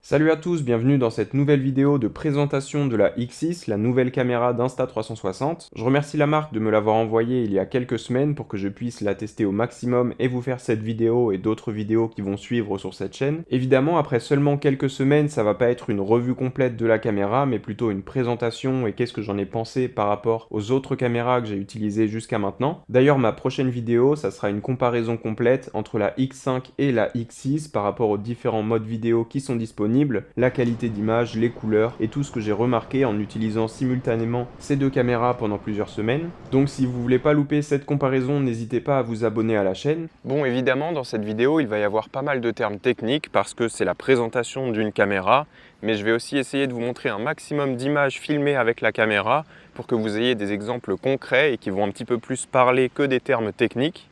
Salut à tous, bienvenue dans cette nouvelle vidéo de présentation de la X6, la nouvelle caméra d'Insta360. Je remercie la marque de me l'avoir envoyée il y a quelques semaines pour que je puisse la tester au maximum et vous faire cette vidéo et d'autres vidéos qui vont suivre sur cette chaîne. Évidemment, après seulement quelques semaines, ça va pas être une revue complète de la caméra, mais plutôt une présentation et qu'est-ce que j'en ai pensé par rapport aux autres caméras que j'ai utilisées jusqu'à maintenant. D'ailleurs, ma prochaine vidéo, ça sera une comparaison complète entre la X5 et la X6 par rapport aux différents modes vidéo qui sont disponibles, la qualité d'image, les couleurs et tout ce que j'ai remarqué en utilisant simultanément ces deux caméras pendant plusieurs semaines. Donc si vous voulez pas louper cette comparaison, n'hésitez pas à vous abonner à la chaîne. Bon, évidemment, dans cette vidéo, il va y avoir pas mal de termes techniques parce que c'est la présentation d'une caméra, mais je vais aussi essayer de vous montrer un maximum d'images filmées avec la caméra pour que vous ayez des exemples concrets et qui vont un petit peu plus parler que des termes techniques.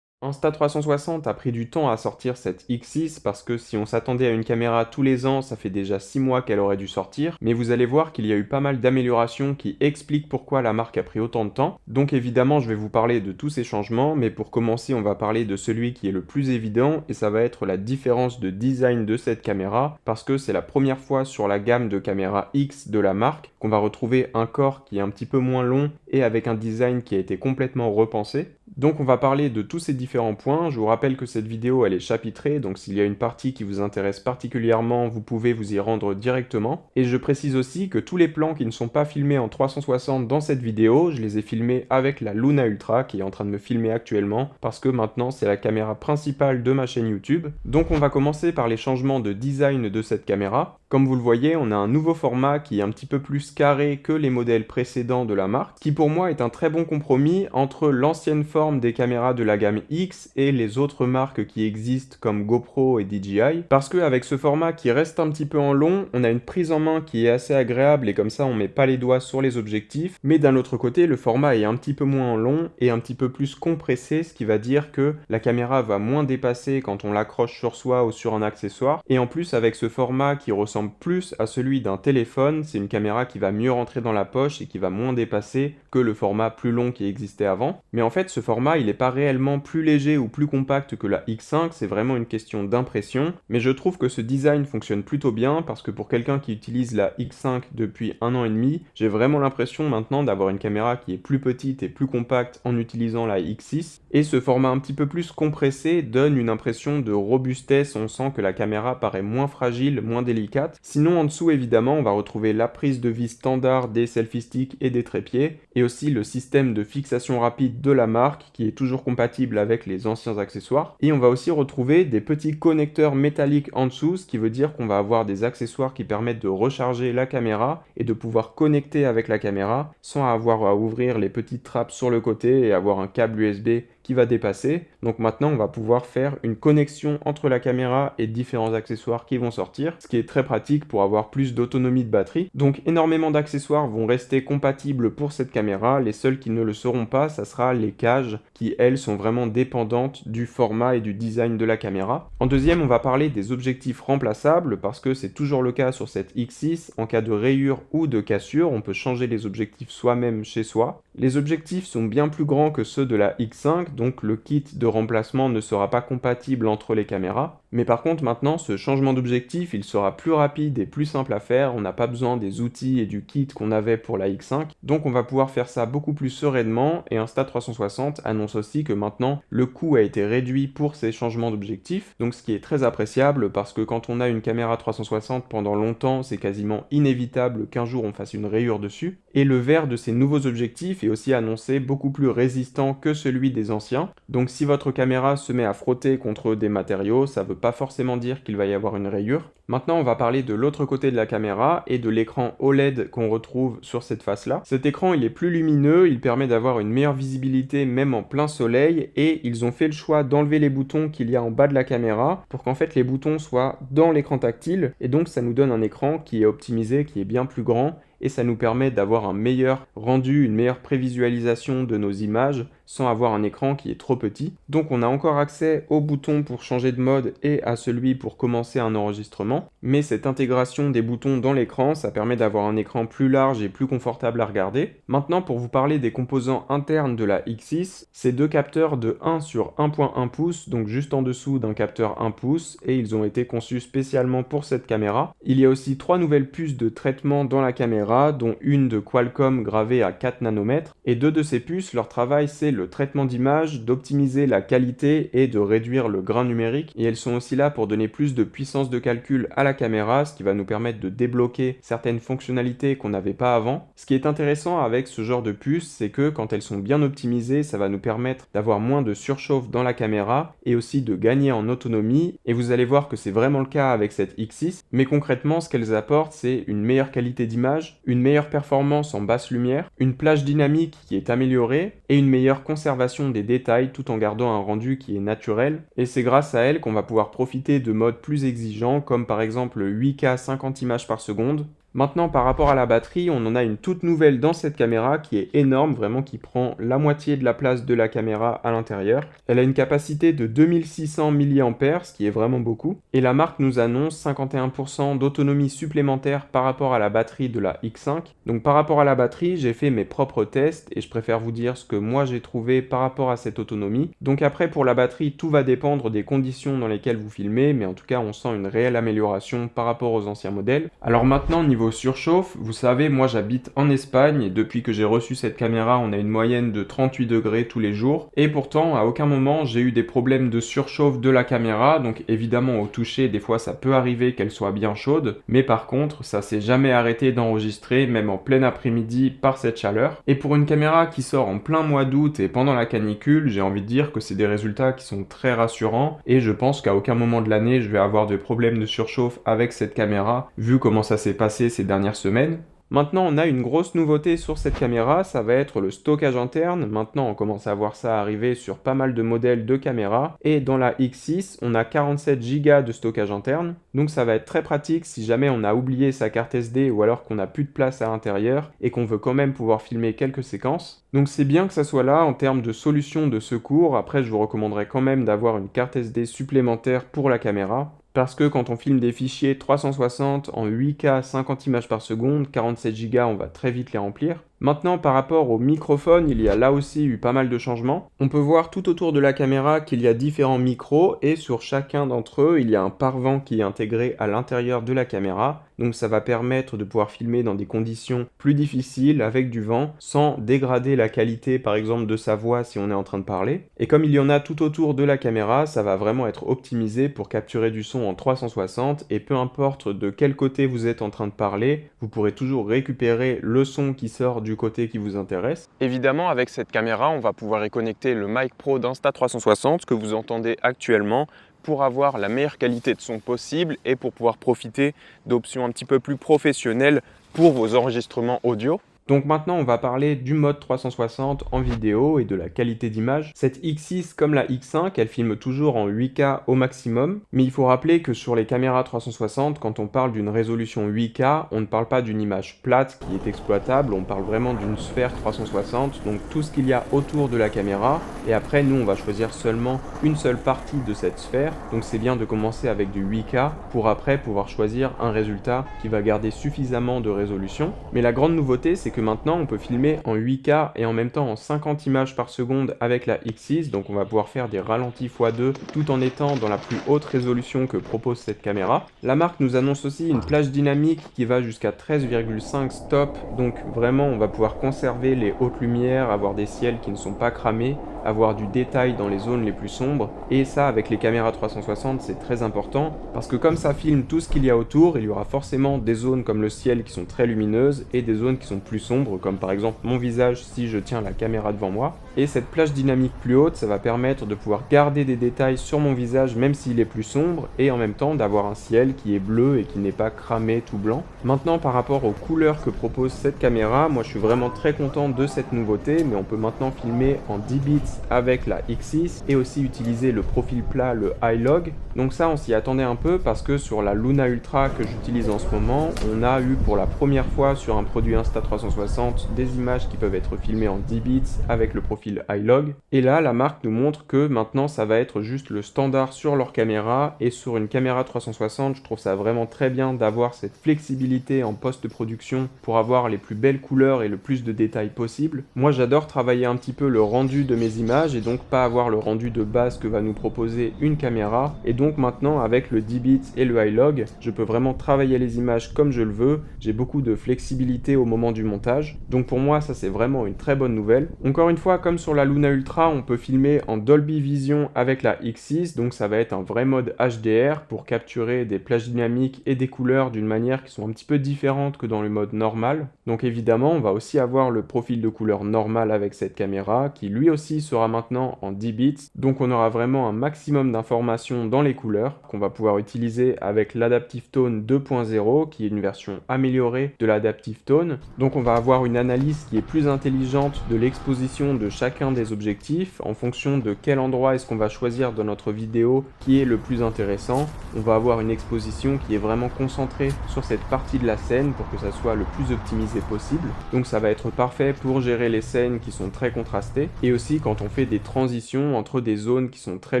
Insta360 a pris du temps à sortir cette X6 parce que si on s'attendait à une caméra tous les ans, ça fait déjà 6 mois qu'elle aurait dû sortir, mais vous allez voir qu'il y a eu pas mal d'améliorations qui expliquent pourquoi la marque a pris autant de temps. Donc évidemment, je vais vous parler de tous ces changements, mais pour commencer, on va parler de celui qui est le plus évident, et ça va être la différence de design de cette caméra, parce que c'est la première fois sur la gamme de caméras X de la marque qu'on va retrouver un corps qui est un petit peu moins long et avec un design qui a été complètement repensé. Donc on va parler de tous ces différents points. Je vous rappelle que cette vidéo elle est chapitrée, donc s'il y a une partie qui vous intéresse particulièrement, vous pouvez vous y rendre directement. Et je précise aussi que tous les plans qui ne sont pas filmés en 360 dans cette vidéo, je les ai filmés avec la Luna Ultra qui est en train de me filmer actuellement, parce que maintenant c'est la caméra principale de ma chaîne YouTube. Donc on va commencer par les changements de design de cette caméra. Comme vous le voyez, on a un nouveau format qui est un petit peu plus carré que les modèles précédents de la marque, qui pour moi est un très bon compromis entre l'ancienne forme des caméras de la gamme X et les autres marques qui existent comme GoPro et DJI, parce qu'avec ce format qui reste un petit peu en long, on a une prise en main qui est assez agréable et comme ça on met pas les doigts sur les objectifs, mais d'un autre côté le format est un petit peu moins long et un petit peu plus compressé, ce qui va dire que la caméra va moins dépasser quand on l'accroche sur soi ou sur un accessoire, et en plus avec ce format qui ressemble plus à celui d'un téléphone, c'est une caméra qui va mieux rentrer dans la poche et qui va moins dépasser que le format plus long qui existait avant. Mais en fait ce format il n'est pas réellement plus léger ou plus compact que la X5, c'est vraiment une question d'impression, mais je trouve que ce design fonctionne plutôt bien parce que pour quelqu'un qui utilise la X5 depuis 1 an et demi, j'ai vraiment l'impression maintenant d'avoir une caméra qui est plus petite et plus compacte en utilisant la X6, et ce format un petit peu plus compressé donne une impression de robustesse, on sent que la caméra paraît moins fragile, moins délicate. Sinon en dessous évidemment on va retrouver la prise de vis standard des selfie sticks et des trépieds, et aussi le système de fixation rapide de la marque qui est toujours compatible avec les anciens accessoires, et on va aussi retrouver des petits connecteurs métalliques en dessous, ce qui veut dire qu'on va avoir des accessoires qui permettent de recharger la caméra et de pouvoir connecter avec la caméra sans avoir à ouvrir les petites trappes sur le côté et avoir un câble USB qui va dépasser. Donc maintenant on va pouvoir faire une connexion entre la caméra et différents accessoires qui vont sortir, ce qui est très pratique pour avoir plus d'autonomie de batterie. Donc énormément d'accessoires vont rester compatibles pour cette caméra, les seuls qui ne le seront pas, ça sera les cages qui elles sont vraiment dépendantes du format et du design de la caméra. En deuxième on va parler des objectifs remplaçables parce que c'est toujours le cas sur cette X6, en cas de rayure ou de cassure, on peut changer les objectifs soi-même chez soi. Les objectifs sont bien plus grands que ceux de la X5, donc le kit de remplacement ne sera pas compatible entre les caméras. Mais par contre maintenant ce changement d'objectif il sera plus rapide et plus simple à faire, on n'a pas besoin des outils et du kit qu'on avait pour la X5, donc on va pouvoir faire ça beaucoup plus sereinement, et Insta360 annonce aussi que maintenant le coût a été réduit pour ces changements d'objectif, donc ce qui est très appréciable parce que quand on a une caméra 360 pendant longtemps c'est quasiment inévitable qu'un jour on fasse une rayure dessus, et le verre de ces nouveaux objectifs est aussi annoncé beaucoup plus résistant que celui des anciens, donc si votre caméra se met à frotter contre des matériaux, ça veut pas forcément dire qu'il va y avoir une rayure. Maintenant, on va parler de l'autre côté de la caméra et de l'écran OLED qu'on retrouve sur cette face-là. Cet écran, il est plus lumineux, il permet d'avoir une meilleure visibilité même en plein soleil, et ils ont fait le choix d'enlever les boutons qu'il y a en bas de la caméra pour qu'en fait les boutons soient dans l'écran tactile, et donc ça nous donne un écran qui est optimisé, qui est bien plus grand, et ça nous permet d'avoir un meilleur rendu, une meilleure prévisualisation de nos images sans avoir un écran qui est trop petit. Donc on a encore accès au bouton pour changer de mode et à celui pour commencer un enregistrement, mais cette intégration des boutons dans l'écran, ça permet d'avoir un écran plus large et plus confortable à regarder. Maintenant, pour vous parler des composants internes de la X6, c'est deux capteurs de 1 sur 1.1 pouces, donc juste en dessous d'un capteur 1 pouce, et ils ont été conçus spécialement pour cette caméra. Il y a aussi 3 nouvelles puces de traitement dans la caméra, dont une de Qualcomm gravée à 4 nanomètres, et deux de ces puces, leur travail c'est le traitement d'image, d'optimiser la qualité et de réduire le grain numérique, et elles sont aussi là pour donner plus de puissance de calcul à la caméra, ce qui va nous permettre de débloquer certaines fonctionnalités qu'on n'avait pas avant. Ce qui est intéressant avec ce genre de puces, c'est que quand elles sont bien optimisées, ça va nous permettre d'avoir moins de surchauffe dans la caméra et aussi de gagner en autonomie, et vous allez voir que c'est vraiment le cas avec cette X6, mais concrètement ce qu'elles apportent c'est une meilleure qualité d'image, une meilleure performance en basse lumière, une plage dynamique qui est améliorée et une meilleure conservation des détails tout en gardant un rendu qui est naturel, et c'est grâce à elle qu'on va pouvoir profiter de modes plus exigeants comme par exemple 8K 50 images par seconde. Maintenant, par rapport à la batterie, on en a une toute nouvelle dans cette caméra qui est énorme, vraiment qui prend la moitié de la place de la caméra à l'intérieur. Elle a une capacité de 2600 mAh, ce qui est vraiment beaucoup. Et la marque nous annonce 51% d'autonomie supplémentaire par rapport à la batterie de la X5. Donc par rapport à la batterie, j'ai fait mes propres tests et je préfère vous dire ce que moi j'ai trouvé par rapport à cette autonomie. Donc après, pour la batterie, tout va dépendre des conditions dans lesquelles vous filmez, mais en tout cas, on sent une réelle amélioration par rapport aux anciens modèles. Alors maintenant, niveau surchauffe, vous savez, moi j'habite en Espagne et depuis que j'ai reçu cette caméra, on a une moyenne de 38 degrés tous les jours, et pourtant à aucun moment j'ai eu des problèmes de surchauffe de la caméra. Donc évidemment au toucher des fois ça peut arriver qu'elle soit bien chaude, mais par contre ça s'est jamais arrêté d'enregistrer même en plein après-midi par cette chaleur. Et pour une caméra qui sort en plein mois d'août et pendant la canicule, j'ai envie de dire que c'est des résultats qui sont très rassurants, et je pense qu'à aucun moment de l'année je vais avoir de problème de surchauffe avec cette caméra vu comment ça s'est passé ces dernières semaines. Maintenant, on a une grosse nouveauté sur cette caméra, ça va être le stockage interne. Maintenant, on commence à voir ça arriver sur pas mal de modèles de caméras. Et dans la X6, on a 47 Go de stockage interne. Donc ça va être très pratique si jamais on a oublié sa carte SD ou alors qu'on n'a plus de place à l'intérieur et qu'on veut quand même pouvoir filmer quelques séquences. Donc c'est bien que ça soit là en termes de solution de secours. Après, je vous recommanderais quand même d'avoir une carte SD supplémentaire pour la caméra, parce que quand on filme des fichiers 360 en 8K 50 images par seconde, 47 Go, on va très vite les remplir. Maintenant, par rapport au microphone, il y a là aussi eu pas mal de changements. On peut voir tout autour de la caméra qu'il y a différents micros, et sur chacun d'entre eux, il y a un pare-vent qui est intégré à l'intérieur de la caméra. Donc ça va permettre de pouvoir filmer dans des conditions plus difficiles avec du vent, sans dégrader la qualité par exemple de sa voix si on est en train de parler. Et comme il y en a tout autour de la caméra, ça va vraiment être optimisé pour capturer du son en 360, et peu importe de quel côté vous êtes en train de parler, vous pourrez toujours récupérer le son qui sort du côté qui vous intéresse. Évidemment, avec cette caméra, on va pouvoir y connecter le mic pro d'Insta360 que vous entendez actuellement, pour avoir la meilleure qualité de son possible et pour pouvoir profiter d'options un petit peu plus professionnelles pour vos enregistrements audio. Donc maintenant, on va parler du mode 360 en vidéo et de la qualité d'image. Cette X6 comme la X5, elle filme toujours en 8K au maximum, mais il faut rappeler que sur les caméras 360, quand on parle d'une résolution 8K, on ne parle pas d'une image plate qui est exploitable, on parle vraiment d'une sphère 360, donc tout ce qu'il y a autour de la caméra, et après nous on va choisir seulement une seule partie de cette sphère, donc c'est bien de commencer avec du 8K pour après pouvoir choisir un résultat qui va garder suffisamment de résolution. Mais la grande nouveauté, c'est que maintenant on peut filmer en 8K et en même temps en 50 images par seconde avec la X6, donc on va pouvoir faire des ralentis x2 tout en étant dans la plus haute résolution que propose cette caméra. La marque nous annonce aussi une plage dynamique qui va jusqu'à 13,5 stop, donc vraiment on va pouvoir conserver les hautes lumières, avoir des ciels qui ne sont pas cramés, avoir du détail dans les zones les plus sombres, et ça avec les caméras 360 c'est très important parce que comme ça filme tout ce qu'il y a autour, il y aura forcément des zones comme le ciel qui sont très lumineuses et des zones qui sont plus sombres comme par exemple mon visage si je tiens la caméra devant moi. Et cette plage dynamique plus haute, ça va permettre de pouvoir garder des détails sur mon visage même s'il est plus sombre, et en même temps d'avoir un ciel qui est bleu et qui n'est pas cramé tout blanc. Maintenant, par rapport aux couleurs que propose cette caméra, moi je suis vraiment très content de cette nouveauté, mais on peut maintenant filmer en 10 bits avec la X6 et aussi utiliser le profil plat, le iLog. Donc ça, on s'y attendait un peu parce que sur la Luna Ultra que j'utilise en ce moment, on a eu pour la première fois sur un produit Insta360 des images qui peuvent être filmées en 10 bits avec le profil iLog. Et là, la marque nous montre que maintenant ça va être juste le standard sur leur caméra, et sur une caméra 360, je trouve ça vraiment très bien d'avoir cette flexibilité en post-production pour avoir les plus belles couleurs et le plus de détails possible. Moi, j'adore travailler un petit peu le rendu de mes images et donc pas avoir le rendu de base que va nous proposer une caméra. Et donc maintenant, avec le 10 bits et le iLog, je peux vraiment travailler les images comme je le veux. J'ai beaucoup de flexibilité au moment du montage. Donc pour moi, ça c'est vraiment une très bonne nouvelle. Encore une fois, comme sur la Luna Ultra, on peut filmer en Dolby Vision avec la X6, donc ça va être un vrai mode HDR pour capturer des plages dynamiques et des couleurs d'une manière qui sont un petit peu différentes que dans le mode normal. Donc évidemment, on va aussi avoir le profil de couleur normal avec cette caméra, qui lui aussi sera maintenant en 10 bits, donc on aura vraiment un maximum d'informations dans les couleurs qu'on va pouvoir utiliser avec l'Adaptive Tone 2.0, qui est une version améliorée de l'Adaptive Tone. Donc on va avoir une analyse qui est plus intelligente de l'exposition de chacun des objectifs en fonction de quel endroit est-ce qu'on va choisir dans notre vidéo qui est le plus intéressant. On va avoir une exposition qui est vraiment concentrée sur cette partie de la scène pour que ça soit le plus optimisé possible. Donc ça va être parfait pour gérer les scènes qui sont très contrastées, et aussi quand on fait des transitions entre des zones qui sont très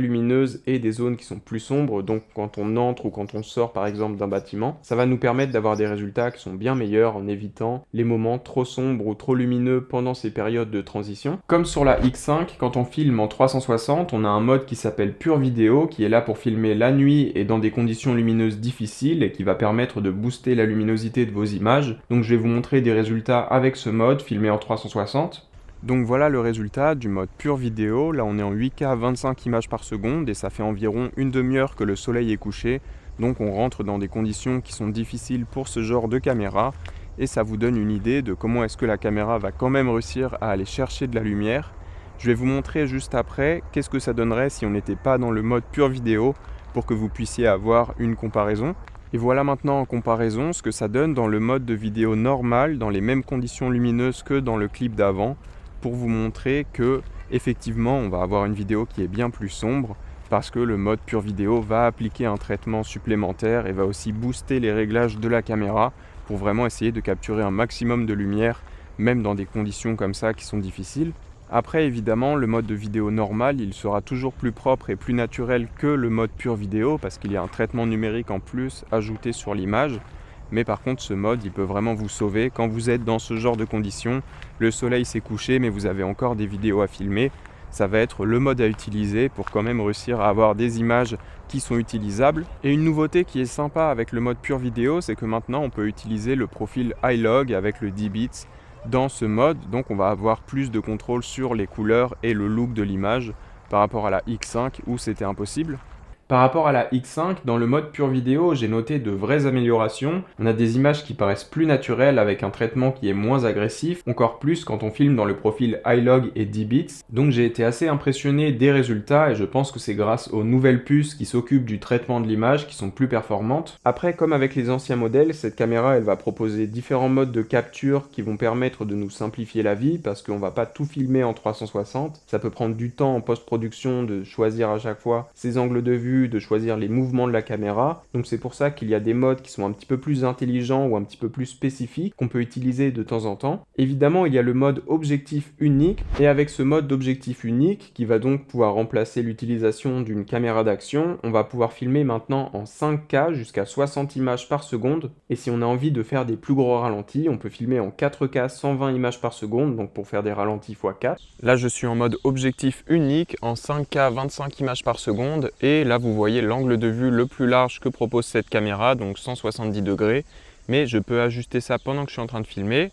lumineuses et des zones qui sont plus sombres, donc quand on entre ou quand on sort par exemple d'un bâtiment, ça va nous permettre d'avoir des résultats qui sont bien meilleurs en évitant les moments trop sombres ou trop lumineux pendant ces périodes de transition. Comme sur la X5, quand on filme en 360, on a un mode qui s'appelle Pure Vidéo, qui est là pour filmer la nuit et dans des conditions lumineuses difficiles, et qui va permettre de booster la luminosité de vos images. Donc je vais vous montrer des résultats avec ce mode filmé en 360. Donc voilà le résultat du mode Pure Vidéo. Là on est en 8K 25 images par seconde et ça fait environ une demi-heure que le soleil est couché. Donc on rentre dans des conditions qui sont difficiles pour ce genre de caméra, et ça vous donne une idée de comment est-ce que la caméra va quand même réussir à aller chercher de la lumière. Je vais vous montrer juste après qu'est-ce que ça donnerait si on n'était pas dans le mode Pure Vidéo pour que vous puissiez avoir une comparaison. Et voilà maintenant en comparaison ce que ça donne dans le mode de vidéo normal, dans les mêmes conditions lumineuses que dans le clip d'avant, pour vous montrer que effectivement on va avoir une vidéo qui est bien plus sombre, parce que le mode Pure Vidéo va appliquer un traitement supplémentaire et va aussi booster les réglages de la caméra pour vraiment essayer de capturer un maximum de lumière, même dans des conditions comme ça qui sont difficiles. Après, évidemment, le mode de vidéo normal, il sera toujours plus propre et plus naturel que le mode Pure Vidéo, parce qu'il y a un traitement numérique en plus ajouté sur l'image. Mais par contre, ce mode, il peut vraiment vous sauver quand vous êtes dans ce genre de conditions. Le soleil s'est couché, mais vous avez encore des vidéos à filmer. Ça va être le mode à utiliser pour quand même réussir à avoir des images qui sont utilisables. Et une nouveauté qui est sympa avec le mode Pure Vidéo, c'est que maintenant on peut utiliser le profil iLog avec le 10 bits dans ce mode. Donc on va avoir plus de contrôle sur les couleurs et le look de l'image par rapport à la X5 où c'était impossible. Par rapport à la X5, dans le mode Pure Vidéo, j'ai noté de vraies améliorations. On a des images qui paraissent plus naturelles avec un traitement qui est moins agressif, encore plus quand on filme dans le profil iLog et 10 bits. Donc j'ai été assez impressionné des résultats et je pense que c'est grâce aux nouvelles puces qui s'occupent du traitement de l'image qui sont plus performantes. Après, comme avec les anciens modèles, cette caméra elle va proposer différents modes de capture qui vont permettre de nous simplifier la vie parce qu'on va pas tout filmer en 360. Ça peut prendre du temps en post-production de choisir à chaque fois ses angles de vue, de choisir les mouvements de la caméra. Donc c'est pour ça qu'il y a des modes qui sont un petit peu plus intelligents ou un petit peu plus spécifiques qu'on peut utiliser de temps en temps. Évidemment, il y a le mode objectif unique, et avec ce mode d'objectif unique qui va donc pouvoir remplacer l'utilisation d'une caméra d'action, on va pouvoir filmer maintenant en 5K jusqu'à 60 images par seconde, et si on a envie de faire des plus gros ralentis, on peut filmer en 4K 120 images par seconde, donc pour faire des ralentis x4. Là je suis en mode objectif unique en 5K 25 images par seconde, et là vous voyez l'angle de vue le plus large que propose cette caméra, donc 170 degrés, mais je peux ajuster ça pendant que je suis en train de filmer.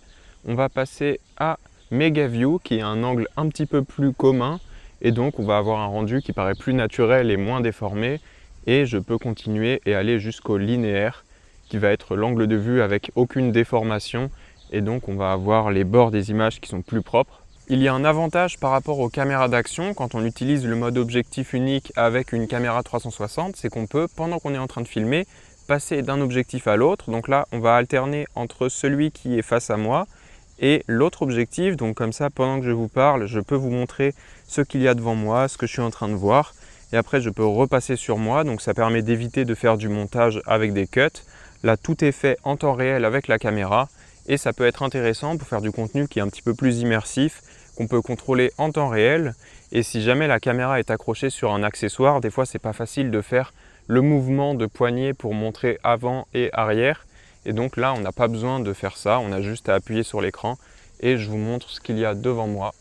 On va passer à Mega View, qui est un angle un petit peu plus commun, et donc on va avoir un rendu qui paraît plus naturel et moins déformé, et je peux continuer et aller jusqu'au linéaire, qui va être l'angle de vue avec aucune déformation, et donc on va avoir les bords des images qui sont plus propres. Il y a un avantage par rapport aux caméras d'action quand on utilise le mode objectif unique avec une caméra 360, c'est qu'on peut, pendant qu'on est en train de filmer, passer d'un objectif à l'autre. Donc là, on va alterner entre celui qui est face à moi et l'autre objectif. Donc comme ça, pendant que je vous parle, je peux vous montrer ce qu'il y a devant moi, ce que je suis en train de voir. Et après, je peux repasser sur moi. Donc ça permet d'éviter de faire du montage avec des cuts. Là, tout est fait en temps réel avec la caméra. Et ça peut être intéressant pour faire du contenu qui est un petit peu plus immersif, qu'on peut contrôler en temps réel. Et si jamais la caméra est accrochée sur un accessoire, des fois c'est pas facile de faire le mouvement de poignet pour montrer avant et arrière. Et donc là, on n'a pas besoin de faire ça, on a juste à appuyer sur l'écran et je vous montre ce qu'il y a devant moi.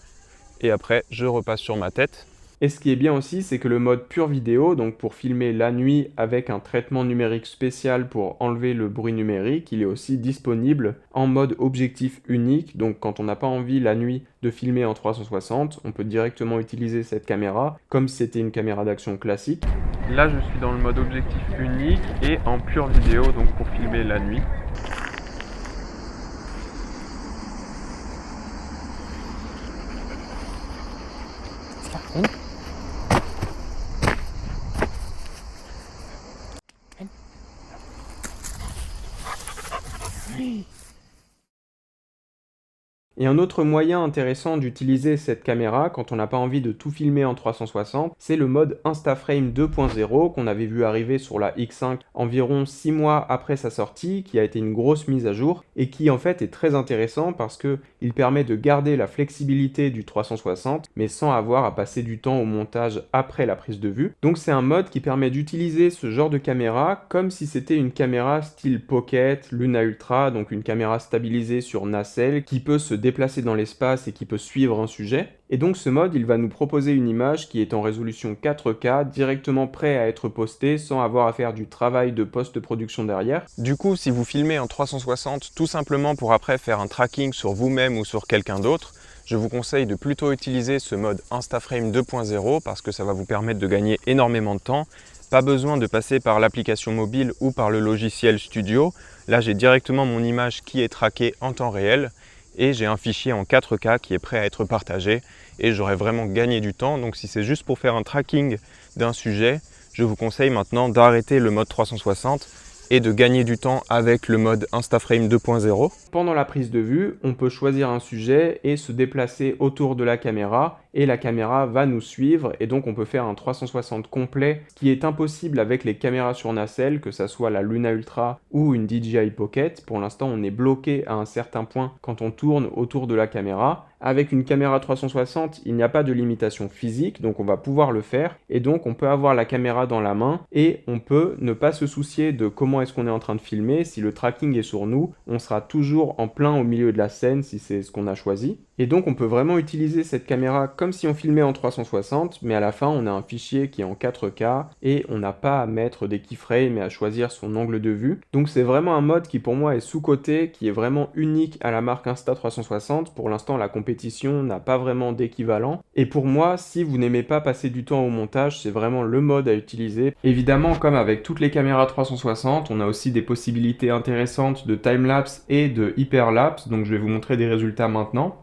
Et après, je repasse sur ma tête. Et ce qui est bien aussi, c'est que le mode pure vidéo, donc pour filmer la nuit avec un traitement numérique spécial pour enlever le bruit numérique, il est aussi disponible en mode objectif unique. Donc quand on n'a pas envie la nuit de filmer en 360, on peut directement utiliser cette caméra comme si c'était une caméra d'action classique. Là, je suis dans le mode objectif unique et en pure vidéo, donc pour filmer la nuit. Et un autre moyen intéressant d'utiliser cette caméra quand on n'a pas envie de tout filmer en 360, c'est le mode Instaframe 2.0 qu'on avait vu arriver sur la X5 environ 6 mois après sa sortie, qui a été une grosse mise à jour et qui en fait est très intéressant parce qu'il permet de garder la flexibilité du 360 mais sans avoir à passer du temps au montage après la prise de vue. Donc c'est un mode qui permet d'utiliser ce genre de caméra comme si c'était une caméra style Pocket, Luna Ultra, donc une caméra stabilisée sur nacelle qui peut se déplacer dans l'espace et qui peut suivre un sujet. Et donc ce mode, il va nous proposer une image qui est en résolution 4K, directement prêt à être postée sans avoir à faire du travail de post-production derrière. Du coup, si vous filmez en 360 tout simplement pour après faire un tracking sur vous-même ou sur quelqu'un d'autre, je vous conseille de plutôt utiliser ce mode Instaframe 2.0 parce que ça va vous permettre de gagner énormément de temps. Pas besoin de passer par l'application mobile ou par le logiciel studio. Là, j'ai directement mon image qui est traquée en temps réel. Et j'ai un fichier en 4K qui est prêt à être partagé et j'aurais vraiment gagné du temps. Donc si c'est juste pour faire un tracking d'un sujet, je vous conseille maintenant d'arrêter le mode 360 et de gagner du temps avec le mode Instaframe 2.0. Pendant la prise de vue, on peut choisir un sujet et se déplacer autour de la caméra et la caméra va nous suivre et donc on peut faire un 360 complet qui est impossible avec les caméras sur nacelle, que ça soit la Luna Ultra ou une DJI Pocket. Pour l'instant, on est bloqué à un certain point quand on tourne autour de la caméra. Avec une caméra 360, il n'y a pas de limitation physique, donc on va pouvoir le faire. Et donc on peut avoir la caméra dans la main et on peut ne pas se soucier de comment est-ce qu'on est en train de filmer. Si le tracking est sur nous, on sera toujours en plein au milieu de la scène si c'est ce qu'on a choisi. Et donc on peut vraiment utiliser cette caméra comme si on filmait en 360, mais à la fin on a un fichier qui est en 4K et on n'a pas à mettre des keyframes mais à choisir son angle de vue. Donc c'est vraiment un mode qui pour moi est sous-coté, qui est vraiment unique à la marque Insta360. Pour l'instant la compétition n'a pas vraiment d'équivalent. Et pour moi, si vous n'aimez pas passer du temps au montage, c'est vraiment le mode à utiliser. Évidemment, comme avec toutes les caméras 360, on a aussi des possibilités intéressantes de timelapse et de hyperlapse, donc je vais vous montrer des résultats maintenant.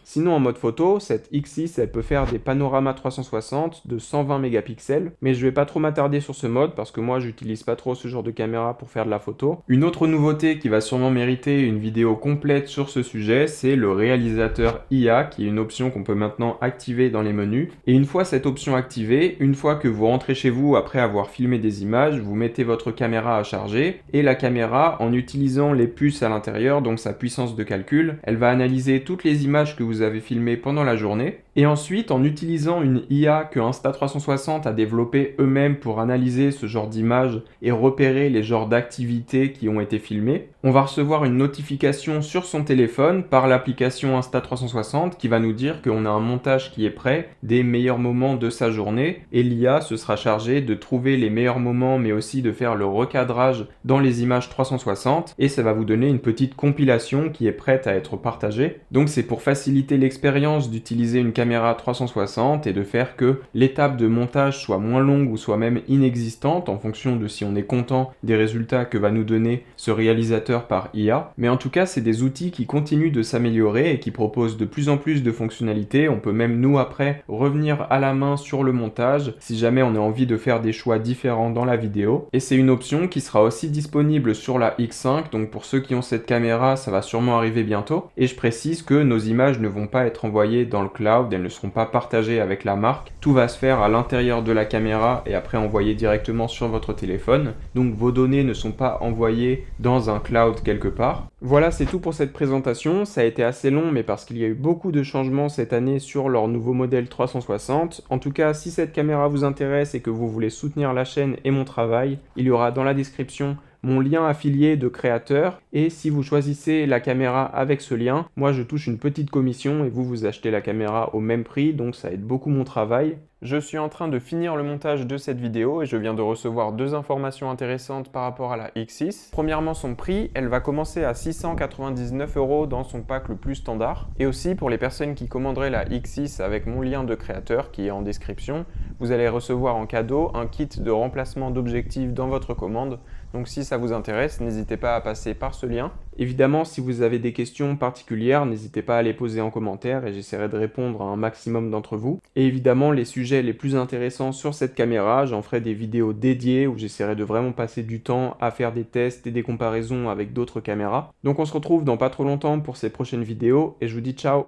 Sinon en mode photo, cette X6 elle peut faire des panoramas 360 de 120 mégapixels, mais je vais pas trop m'attarder sur ce mode parce que moi j'utilise pas trop ce genre de caméra pour faire de la photo. Une autre nouveauté qui va sûrement mériter une vidéo complète sur ce sujet, c'est le réalisateur IA qui est une option qu'on peut maintenant activer dans les menus. Et une fois cette option activée, une fois que vous rentrez chez vous après avoir filmé des images, vous mettez votre caméra à charger et la caméra, en utilisant les puces à l'intérieur, donc sa puissance de calcul, elle va analyser toutes les images que vous avez filmé pendant la journée. Et ensuite, en utilisant une IA que Insta360 a développé eux-mêmes pour analyser ce genre d'images et repérer les genres d'activités qui ont été filmées, on va recevoir une notification sur son téléphone par l'application Insta360 qui va nous dire qu'on a un montage qui est prêt des meilleurs moments de sa journée et l'IA se sera chargée de trouver les meilleurs moments mais aussi de faire le recadrage dans les images 360 et ça va vous donner une petite compilation qui est prête à être partagée. Donc c'est pour faciliter l'expérience d'utiliser une caméra 360 et de faire que l'étape de montage soit moins longue ou soit même inexistante en fonction de si on est content des résultats que va nous donner ce réalisateur ordinateur par IA, mais en tout cas c'est des outils qui continuent de s'améliorer et qui proposent de plus en plus de fonctionnalités. On peut même nous après revenir à la main sur le montage si jamais on a envie de faire des choix différents dans la vidéo. Et c'est une option qui sera aussi disponible sur la X5, donc pour ceux qui ont cette caméra ça va sûrement arriver bientôt. Et je précise que nos images ne vont pas être envoyées dans le cloud, elles ne seront pas partagées avec la marque. Tout va se faire à l'intérieur de la caméra et après envoyé directement sur votre téléphone. Donc vos données ne sont pas envoyées dans un cloud quelque part. Voilà, c'est tout pour cette présentation. Ça a été assez long, mais parce qu'il y a eu beaucoup de changements cette année sur leur nouveau modèle 360. En tout cas, si cette caméra vous intéresse et que vous voulez soutenir la chaîne et mon travail, il y aura dans la description mon lien affilié de créateur, et si vous choisissez la caméra avec ce lien, moi je touche une petite commission et vous achetez la caméra au même prix, donc ça aide beaucoup mon travail. Je suis en train de finir le montage de cette vidéo et je viens de recevoir deux informations intéressantes par rapport à la X6. Premièrement, son prix, elle va commencer à 699 € dans son pack le plus standard. Et aussi pour les personnes qui commanderaient la X6 avec mon lien de créateur qui est en description, vous allez recevoir en cadeau un kit de remplacement d'objectifs dans votre commande. Donc si ça vous intéresse, n'hésitez pas à passer par ce lien. Évidemment, si vous avez des questions particulières, n'hésitez pas à les poser en commentaire et j'essaierai de répondre à un maximum d'entre vous. Et évidemment, les sujets les plus intéressants sur cette caméra, j'en ferai des vidéos dédiées où j'essaierai de vraiment passer du temps à faire des tests et des comparaisons avec d'autres caméras. Donc on se retrouve dans pas trop longtemps pour ces prochaines vidéos et je vous dis ciao!